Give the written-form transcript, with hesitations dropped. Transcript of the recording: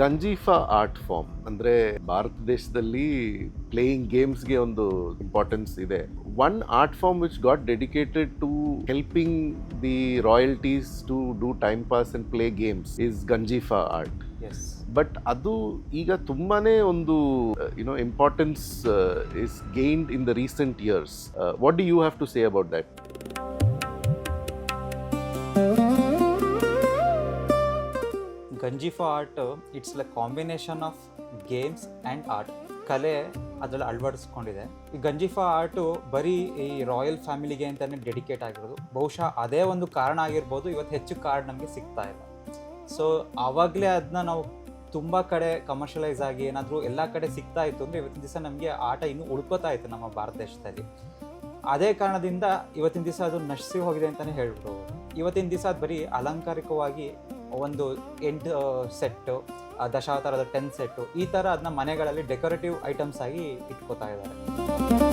Ganjifa art form ಅಂದ್ರೆ ಭಾರತ ದೇಶದಲ್ಲಿ playing ಗೇಮ್ಸ್ಗೆ ಒಂದು ಇಂಪಾರ್ಟೆನ್ಸ್ ಇದೆ. One art form which got dedicated to helping the royalties to do time pass and play games is Ganjifa art. Yes. But ಅದು ಈಗ ತುಂಬಾನೇ ಒಂದು importance is gained in the recent years. What do you have to say about that? Ganjifa art it's like combination of games and art. ಕಲೆ ಅದರಲ್ಲಿ ಅಳವಡಿಸ್ಕೊಂಡಿದೆ. ಈ Ganjifa art ಬರೀ ಈ royal ಫ್ಯಾಮಿಲಿಗೆ ಅಂತಲೇ ಡೆಡಿಕೇಟ್ ಆಗಿರೋದು. ಬಹುಶಃ ಅದೇ ಒಂದು ಕಾರಣ ಆಗಿರ್ಬೋದು ಇವತ್ತು ಹೆಚ್ಚು ಕಾರ್ಡ್ ನಮಗೆ ಸಿಗ್ತಾ ಇಲ್ಲ. ಸೊ ಆವಾಗಲೇ ಅದನ್ನ ನಾವು ತುಂಬ ಕಡೆ ಕಮರ್ಷಿಯಲೈಸ್ ಆಗಿ ಏನಾದರೂ ಎಲ್ಲ ಕಡೆ ಸಿಗ್ತಾ ಇತ್ತು ಅಂದರೆ ಇವತ್ತಿನ ದಿವಸ ನಮಗೆ ಆಟ ಇನ್ನೂ ಉಳ್ಕೋತಾ ಇತ್ತು ನಮ್ಮ ಭಾರತ ದೇಶದಲ್ಲಿ. ಅದೇ ಕಾರಣದಿಂದ ಇವತ್ತಿನ ದಿವಸ ಅದು ನಶಿಸಿ ಹೋಗಿದೆ ಅಂತಲೇ ಹೇಳ್ಬೋದು. ಇವತ್ತಿನ ದಿವಸ ಅದು ಬರೀ ಅಲಂಕಾರಿಕವಾಗಿ ಒಂದು 8 ಸೆಟ್ಟು, ದಶಾವತಾರದ 10 ಸೆಟ್ಟು ಈ ಥರ ಅದನ್ನ ಮನೆಗಳಲ್ಲಿ ಡೆಕೋರೇಟಿವ್ ಐಟಮ್ಸ್ ಆಗಿ ಇಟ್ಕೋತಾ ಇದ್ದಾರೆ.